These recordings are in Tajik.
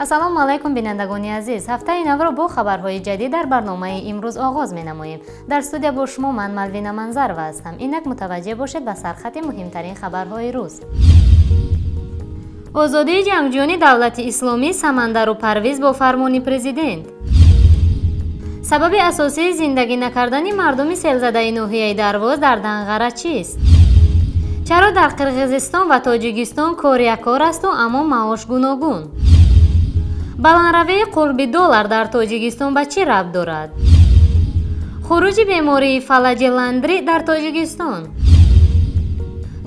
ассалому алайкум бинандагони азиз. ҳафтаи навро бо хабарҳои ҷадид дар барномаи имрӯз оғоз менамоем. Дар студия бо шумо ман Малвина Манзарова ҳастам. Инак мутаваҷҷеҳ бошед ба сархати муҳимтарин хабарҳои рӯз. озодии ҷангҷӯёни давлати исломӣ Самандару Парвиз бо фармони президент. сабаби асосии зиндагӣ накардани мардуми селзадаи ноҳияи Дарвоз дар Данғара чист? чаро дар Қирғизистон ва Тоҷикистон кор яккор асту аммо маош гуногун? баландравии қурби доллар дар Тоҷикистон ба чӣ рабт дорад? хуруҷи бемории фалаҷеландри дар Тоҷикистон.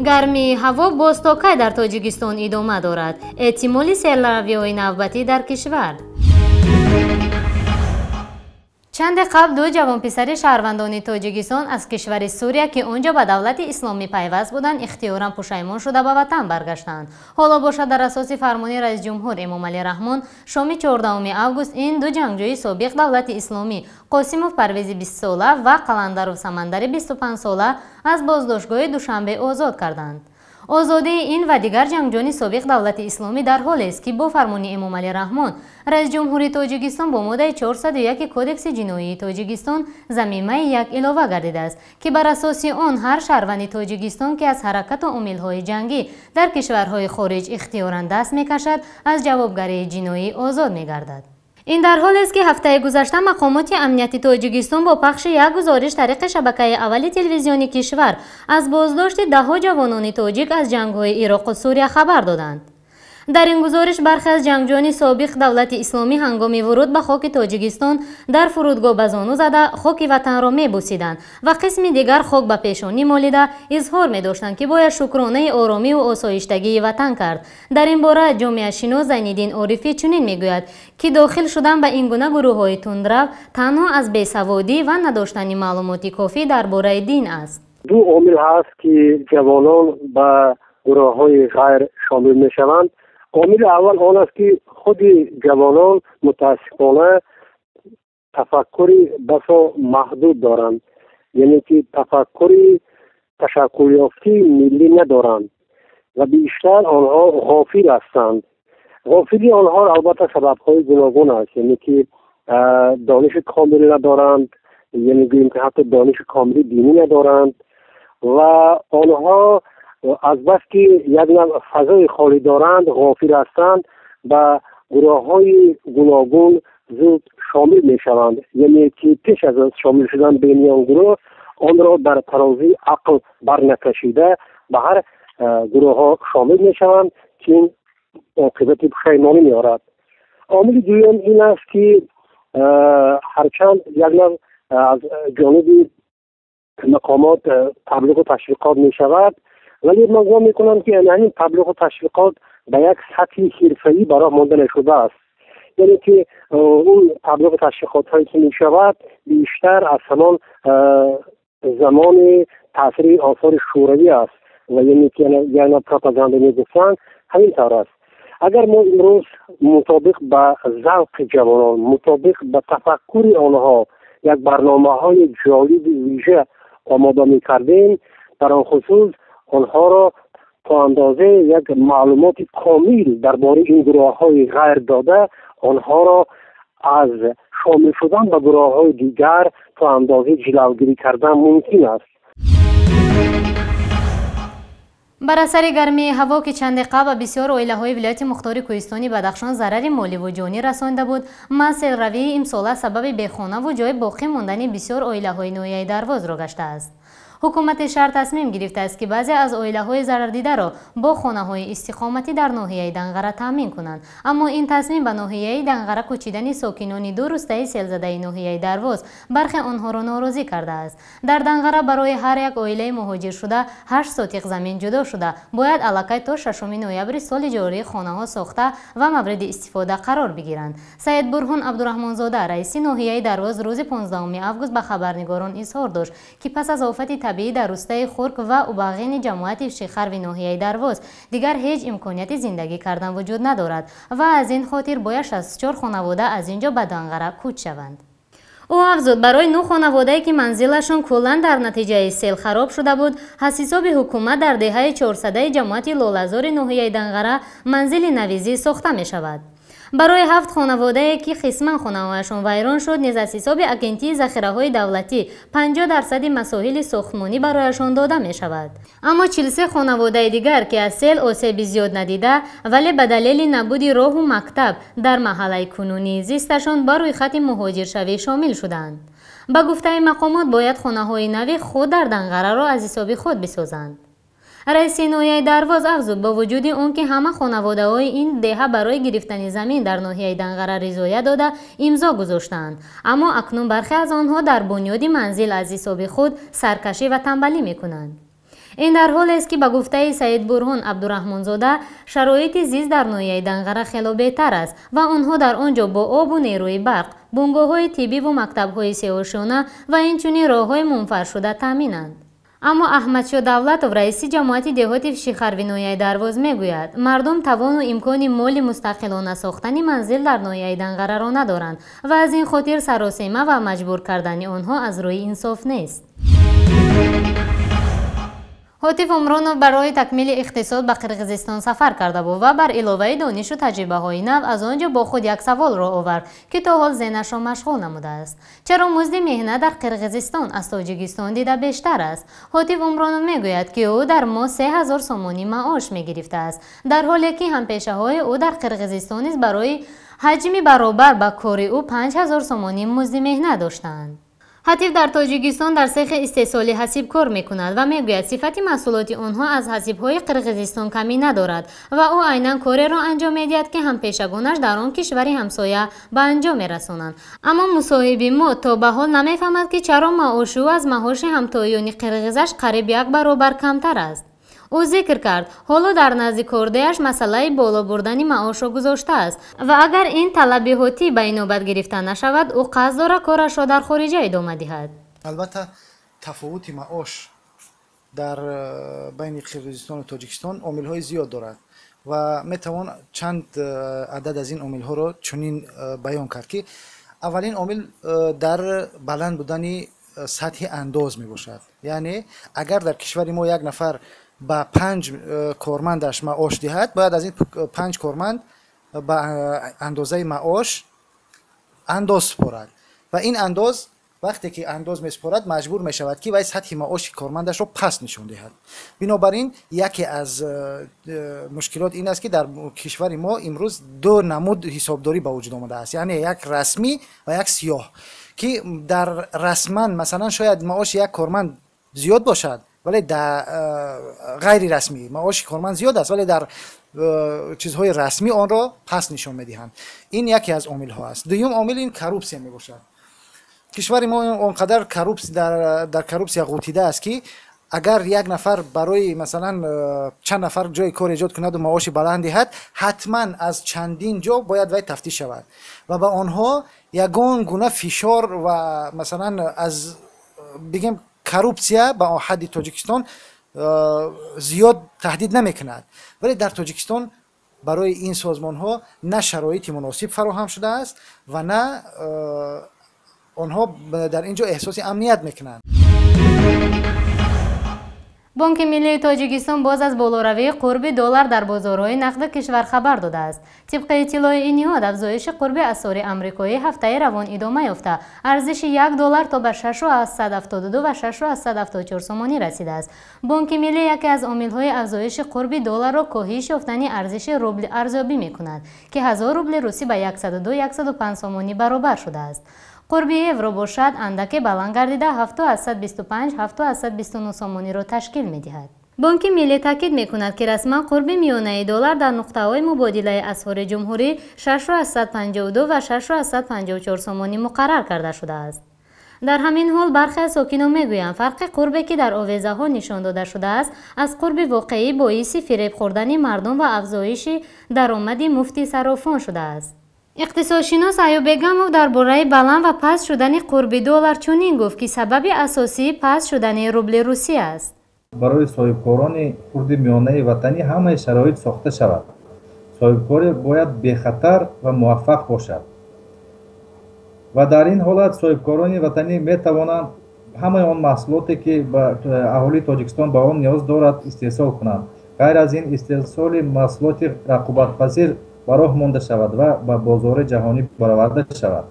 гармии ҳаво боз то кай дар Тоҷикистон идома дорад? эҳтимоли селравиҳои навбатӣ дар кишвар. чанде қабл ду ҷавонписари шаҳрвандони Тоҷикистон аз кишвари Сурия ки онҷо ба давлати исломӣ пайваст буданд ихтиёран пушаймон шуда ба ватан баргаштанд. ҳоло бошад дар асоси фармони раис ҷумҳур Эмомалӣ Раҳмон шоми 14 август ин ду ҷангҷӯи собиқ давлати исломӣ Қосимов Парвизи 20 сола ва Қаландаров Самандари 25 сола аз боздоштгоҳи Душанбе озод карданд. озодии ин ва дигар ҷангҷӯёни собиқ давлати исломӣ дар ҳолест ки бо фармони Эмомалӣ Раҳмон раис ҷумҳури Тоҷикистон бо моддаи 401 кодекси ҷиноии Тоҷикистон замимаи як илова гардидааст ки бар асоси он ҳар шаҳрванди Тоҷикистон ки аз ҳаракату омилҳои ҷангӣ дар кишварҳои хориҷ ихтиёран даст мекашад аз ҷавобгарии ҷиноӣ озод мегардад. ин дар ҳолест ки ҳафтаи гузашта мақомоти амнияти Тоҷикистон бо пахши як гузориш тариқи шабакаи аввали телевизиони кишвар аз боздошти даҳҳо ҷавонони тоҷик аз ҷангҳои Ироқу Сурия хабар доданд. дар ин гузориш бархе аз ҷангҷӯёни собиқ давлати исломӣ ҳангоми вуруд ба хоки Тоҷикистон дар фурудгоҳ ба зону зада хоки ватанро мебусиданд ва қисми дигар хок ба пешонӣ молида изҳор медоштанд ки бояд шукронаи оромию осоиштагии ватан кард. дар ин бора ҷомеашинос Зайниддин Орифӣ чунин мегӯяд ки дохил шудан ба ин гуна гурӯҳҳои тундрав танҳо аз бесаводӣ ва надоштани маълумоти кофӣ дар бораи дин аст. ду омил ҳаст ки ҷавонон ба гурӯҳҳои ғайр шомил мешаванд. عامل اول آن است که خود جوانان متاسفانه تفکری بسا محدود دارند، یعنی که تفکری تشکل یافته ملی ندارند و بیشتر آنها غافل هستند. غافلی آنها البته سبب‌های گوناگون است، یعنی که دانش کامل ندارند، یعنی گوییم که حتی دانش کامل دینی ندارند و آنها از بس که یک فضای خالی دارند غافل هستند به گروه‌های گوناگون زود شامل می شوند، یعنی که پیش از شامل شدن بین آن گروه آن را در ترازی عقل برنکشیده به هر گروه ها شامل می شوند که این عاقبت پشیمانی می آورد. عامل دوم این است که هرچند یک از جانب مقامات تبلیغ و تشویقات می شود، ولی من گمان میکنم که این تبلیغ و تشویقات به یک سطح حرفه‌ای برای مانده نشده است، یعنی که اون تبلیغ و تشویقات هایی که می شود بیشتر از همان زمان تاثیر آثار شوروی است و یعنی که یعنی پروپاگاندا میگفتند همین طور است. اگر ما امروز مطابق به ذوق جوانان، مطابق به تفکر آنها یک برنامه‌های جالب ویژه آماده می‌کردیم، در آن خصوص آنها را تا اندازه یک معلومات کامل درباره این گروه‌های غیر داده آنها را از شامل شدن به گروه‌های دیگر تا اندازه جلوگیری کردن ممکن است. بر اثر گرمی هوا که چند قبل بسیار اویله‌های ولایت مختار کوهستانی بدخشان ضرر مالی و جانی رسانده بود، مسئله روی امسال سبب بیخانه و جای باقی ماندن بسیار اویله‌های نوعی درواز را گشته است. حکومت شهر تصمیم گرفته است که بعضی از اویله‌های ضرر دیده را با خانه‌های استقامتی در ناحیه دنغره تامین کنند، اما این تصمیم به ناحیه دنغره کوچیدن ساکنان دو روستای سیلزده ناحیه درواز برخی آنها را ناراضی کرده است. در دنغره برای هر یک اویله مهاجر شده 8 سوتیق زمین جدا شده باید علاقه تا 6 نوامبر سال جاری خانه‌ها ساخته و مورد استفاده قرار بگیرند. سید برهان عبدالرحمن‌زاده رئیس ناحیه درواز روز 15 اوگوست به خبرنگاران اظهار داشت که پس از آفت طبیعی در روستای خورک و اوباغین جماعت شیخر و ناحیه درواز دیگر هیچ امکانیت زندگی کردن وجود ندارد و از این خاطر باید 64 خانواده از اینجا به دنغره کوچ شوند. او افزود برای 9 خانواده‌ای که منزلشان کلاً در نتیجه سیل خراب شده بود، حساب حکومت در دهه 400 جماعت لاله‌زار ناحیه دنغره منزل نویزی ساخته می شود. برای 7 خانواده که قسما خانه‌هایشان ویران شد نیز از حساب اگنتی ذخیره‌های دولتی 50% مسائل ساختمانی برایشان داده می شود. اما 43 خانواده دیگر که از سیل آسیب زیاد ندیده ولی به دلیل نبود راه و مکتب در محله کنونی زیستشان بر روی خط مهاجرشوی شامل شدند. به گفته مقامات باید خانه‌های نوی خود در دنقره را از حساب خود بسازند. رئیس ناحیه درواز افزود با وجود اون که همه خانواده های این دهه برای گرفتن زمین در ناحیه دنقره رضایت داده امضا گذاشتند، اما اکنون برخی از آنها در بنیاد منزل از حساب خود سرکشی و تنبلی میکنند. این در حالی است که به گفته سید برهان عبدالرحمنزاده شرایط زیست در ناحیه دنقره خیلی بهتر است و آنها در آنجا با آب و نیروی برق، بنگاه‌های طبی و مکتب‌های سیاه‌شانه و اینچنین راه‌های منفر شده تامینند. اما احمدشاه دولتوف رئیس جماعت دهات شیخروی ناحیه درواز میگوید مردم توان و امکان مالی مستقلانه ساختن منزل در ناحیه دنقره را ندارند و از این خاطر سراسیمه و مجبور کردن آنها از روی انصاف نیست. هاتف عمرانوف برای تکمیل اقتصاد به قرقیزستان سفر کرده بود و بر علاوه دانش و تجربه های نو از آنجا با خود یک سوال را آورد که تا حال ذهنش را مشغول نموده است: چرا مزد مهنت در قرقیزستان از تاجیکستان دیده بیشتر است؟ هاتف عمرانوف میگوید که او در ماه 3000 سومانی معاش میگرفته است، در حالی که همپیشه های او در قرقیزستان نیز برای حجم برابر با کار او 5000 سومانی مزد مهنت داشتند. هاتف در تاجیکستان در سیخ استحصالی حسیب کار میکند و میگوید صفت محصولات آنها از حسیب‌های قرقیزستان کمی ندارد و او عیناً کاری را انجام میدهد که هم پیشگانش در آن کشوری همسایه به انجام میرسانند. اما مصاحب ما تا به حال نمیفهمد که چرا معاش او از معاش همتایان قرقیزش قریب 1 برابر کمتر است. او ذکر کرد حالا در نزد کارده‌اش مسئله بالا بردن معاش را گذاشته است و اگر این طلب هاتی به نوبت گرفته نشود او قصد دارد کارش را در خارج ادامه دهد. البته تفاوت معاش در بین قرقیزستان و تاجیکستان عامل‌های زیاد دارد و میتوان چند عدد از این عامل‌ها را چنین بیان کرد که اولین عامل در بلند بودن سطح انداز می باشد. یعنی اگر در کشور ما یک نفر با 5 کارمندش معاش دهد، باید از این 5 کارمند با اندازه معاش انداز سپارد و این انداز وقتی که انداز میسپارد مجبور می شود که وای سطح معاش کارمندش رو پس نشون دهد. بنابراین یکی از مشکلات این است که در کشور ما امروز 2 نمود حسابداری به وجود آمده است، یعنی یک رسمی و یک سیاه، که در رسما مثلا شاید معاش یک کارمند زیاد باشد ولی در غیر رسمی معاش کارمند زیاد است ولی در چیزهای رسمی آن را پس نشان میدهند. این یکی از عامل ها است. دوم عامل این کروپسیا می باشد. کشور ما اونقدر در کروپسیا غوطیده است که اگر یک نفر برای مثلا چند نفر جای کار ایجاد کند و معاش بلند دهد، حتما از چندین جا باید وی تفتیش شود و به آنها یگان گونه فشار و مثلا از بگیم کروپسیا به حد تاجیکستان زیاد تهدید نمیکند، ولی در تاجیکستان برای این سازمان ها نه شرایط مناسب فراهم شده است و نه آنها در اینجا احساس امنیت میکنند. بانک ملی تاجیکستان باز از بالاروی قرب دلار در بازارهای نقد کشور خبر داده است. طبق اطلاع این نهاد افزایش قرب اسعار آمریکایی هفته روان ادامه یافته، ارزش $1 تا به 6.72 و 6.74 سومانی رسیده است. بانک ملی یکی از عامل‌های افزایش قرب دلار را کاهش یافتن ارزش روبل ارزیابی می‌کند که 1000 روبل روسی به 102-105 سومانی برابر شده است. قرب یورو باشد اندک بلند گردیده 7.125-7.129 سومانی را تشکیل می‌دهد. بانک ملی تاکید می‌کند که رسما قرب میانه دلار در نقطه‌های مبادله اسعار جمهوری 6.152 و 6.154 سومانی مقرر کرده شده است. در همین حال برخی از ساکنان میگویند فرق قربی که در آویزه‌ها نشان داده شده است از قرب واقعی باعث فریب خوردن مردم و افزایش درآمد مفت صرافان شده است. اقتصادشناس ایوب بیگمov درباره بلند و پست شدن قرب دلار چنین گفت که سبب اساسی پست شدن روبل روسی است. برای صاحبکاران کرد میانه وطنی همه شرایط ساخته شود. صاحبکار باید بخطر و موفق باشد و در این حالت صاحبکاران وطنی می توانند همه آن محصولاتی که اهالی تاجیکستان به آن نیاز دارد استحصال کنند. غیر از این استحصال محصولات رقابت‌پذیر ба роҳ монда шавад ва ба бозори ҷаҳонӣ бароварда шавад.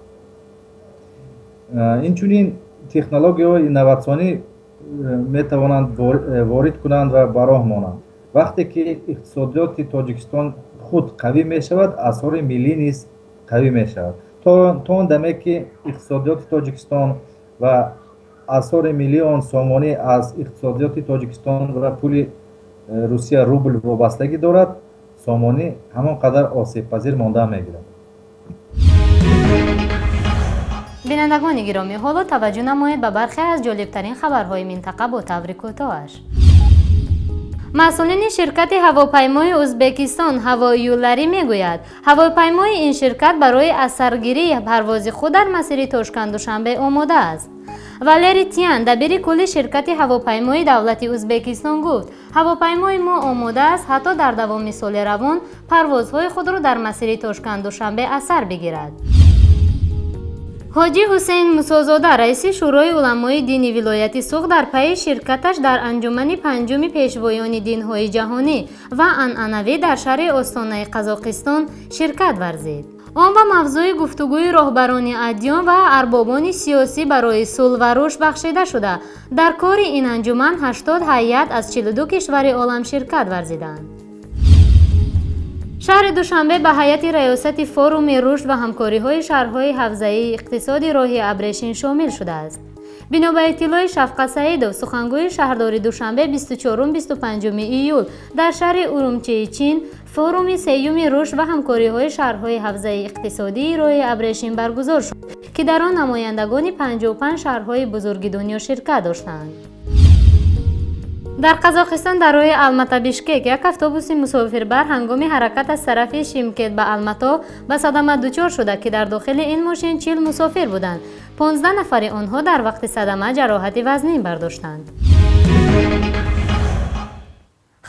инчунин технологияҳои инноватсионӣ метавонанд ворид кунанд ва ба роҳ монанд. вақте ки иқтисодиёти тоҷикистон худ қавӣ мешавад, асъори миллӣ низ қавӣ мешавад. то он даме ки иқтисодиёти тоҷикистон ва асъори миллии он сомонӣ аз иқтисодиёти тоҷикистон ва пули русия рубл вобастагӣ дорад, сомонӣ ҳамон қадар осебпазир монда мегирад. бинандагони гиромӣ, ҳоло таваҷҷӯҳ намоед ба бархе аз ҷолибтарин хабарҳои минтақа бо таври кӯтоҳаш. масъулини ширкати ҳавопаймои ӯзбекистон ҳавоюларӣ мегӯяд, ҳавопаймои ин ширкат барои асаргирии парвози худ дар масири Тошкан Душанбе омода аст. Валерий Тян, дабири кулли ширкати ҳавопаймои давлати Ӯзбекистон гуфт: ҳавопаймои мо омода аст ҳатто дар давоми соли равон парвозҳои худро дар масири Тошкан Душанбе асар бигирад. ҳоҷӣ Ҳусейн Мусозода, раиси шӯрои уламои дини вилояти Суғ, дар пайи ширкаташ дар анҷумани панҷуми пешвоёни динҳои ҷаҳонӣ ва анъанавӣ дар шаҳри Остонаи Қазоқистон ширкат варзид. он ба мавзӯи гуфтугӯи роҳбарони адьён ва арбобони сиёсӣ барои сулҳ ва рушд бахшида шуда, дар кори ин анҷуман 80 ҳайят аз 42 кишвари олам ширкат варзиданд. шаҳри Душанбе ба ҳайати раёсати форуми рушд ва ҳамкориҳои шаҳрҳои ҳавзаии иқтисоди роҳи Абрешин шомил шудааст. бино ба иттилои Шафқат Саидов, сухангӯи шаҳрдори Душанбе, 24-25 июл дар шаҳри Урумчии Чин форуми сеюми рушд ва ҳамкориҳои шаҳрҳои ҳавзаи иқтисодии роҳи Абрешин баргузор шуд, ки дар он намояндагони 55 шаҳрҳои бузурги дунё ширкат доштанд. дар Қазоқистон дар роҳи Алмата-Бишкек як автобуси мусофирбар ҳангоми ҳаракат аз тарафи Шимкет ба Алмато ба садама дучор шуда, ки дар дохили ин мошин 40 мусофир буданд. 15 нафари онҳо дар вақти садама ҷароҳати вазнин бардоштанд.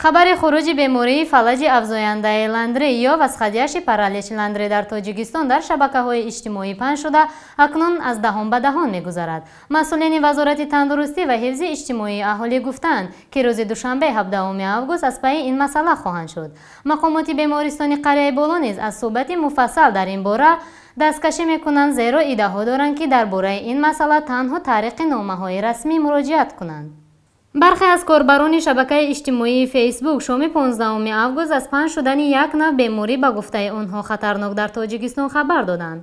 хабари хуруҷи бемории фалаҷи афзояндаи ландри ё васхадияши паралич ландри дар Тоҷикистон дар шабакаҳои иҷтимоӣ паҳн шуда, акнун аз даҳон ба даҳон мегузарад. масъулини вазорати тандурустӣ ва ҳифзи иҷтимоии аҳолӣ гуфтанд, ки рӯзи душанбе 17 август аз пайи ин масъала хоҳанд шуд. мақомоти бемористони қарияи боло низ аз суҳбати муфассал дар ин бора дасткашӣ мекунанд, зеро иддаҳо доранд, ки дар бораи ин масъала танҳо тариқи номаҳои расмӣ муроҷиат кунанд. бархе аз корбарони шабакаи иҷтимоии фейсбук шоми 15 август аз паҳн шудани як навъ беморӣ ба гуфтаи онҳо хатарнок дар Тоҷикистон хабар доданд.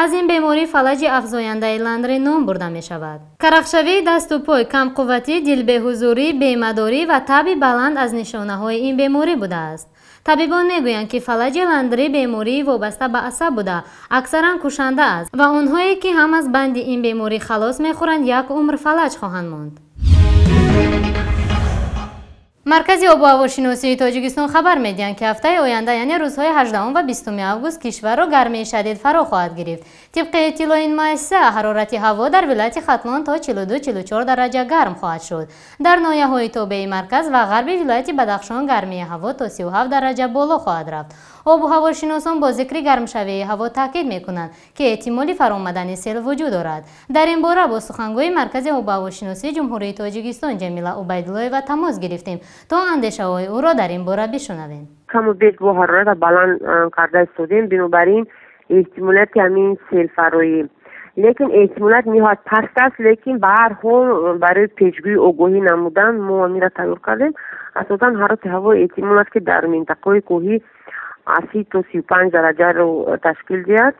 аз ин беморӣ фалаҷи афзояндаи ландри ном бурда мешавад. карахшавии дасту пой, камқувватӣ, дилбеҳузурӣ, бемадорӣ ва таби баланд аз нишонаҳои ин беморӣ будааст. табибон мегӯянд, ки фалаҷи ландри бемории вобаста ба асаб буда, аксаран кушанда аст ва онҳое ки ҳам аз банди ин беморӣ халос мехӯранд, як умр фалаҷ хоҳанд монд. маркази обу ҳавошиносии Тоҷикистон хабар медиҳанд, ки ҳафтаи оянда, яъне рӯзҳои 18 ва 20 август кишварро гармии шадид фаро хоҳад гирифт. тибқи иттилои ин муассиса, ҳарорати ҳаво дар вилояти Хатлон то 42-44 дараҷа гарм хоҳад шуд. дар ноҳияҳои тобеи марказ ва ғарби вилояти Бадахшон гармии ҳаво то 37 дараҷа боло хоҳад рафт. обу ҳавошиносон бо зикри гармшавии ҳаво таъкид мекунанд, ки эҳтимоли фаромадани сел вуҷуд дорад. дар ин бора бо сухангӯи маркази обу ҳавошиносии ҷумҳурии Тоҷикистон Ҷамила Убайдуллоева тамос гирифтем, то андешаҳои ӯро дар ин бора бишунавем. каму беш бо ҳарората баланд карда истодем, бинобар ин эҳтимолияти ҳамин селфароӣ, лекин эҳтимолият ниҳоят паст аст, лекин ба ҳар ҳол барои пешгӯӣ огоҳӣ намудан мо амира тайёр кардем. асосан ҳарорати ҳаво эҳтимол аст, ки дар минтақаҳои кӯҳӣ 30 то 35 дараҷаро ташкил диҳад,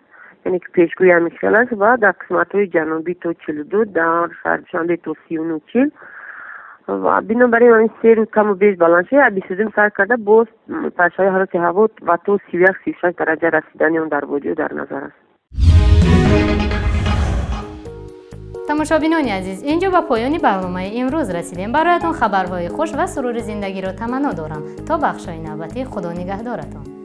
яъне ки пешгӯӣ ҳамин хел аст, ва дар қисматҳои ҷанубӣ то 42, дар шаҳри Душанбе то 39-40 ва бинобар ин ин се рӯз каму беш баланд шуда, 22 сар карда боз пашаи ҳарорати ҳаво ва то 31-36 дараҷа расидани он дар водиё дар назар аст. тамошобинони азиз, инҷо ба поёни барномаи имрӯз расидем. бароятон хабарҳои хуш ва сурури зиндагиро таманно дорам. то бахшҳои навбатӣ, худо нигаҳдоратон.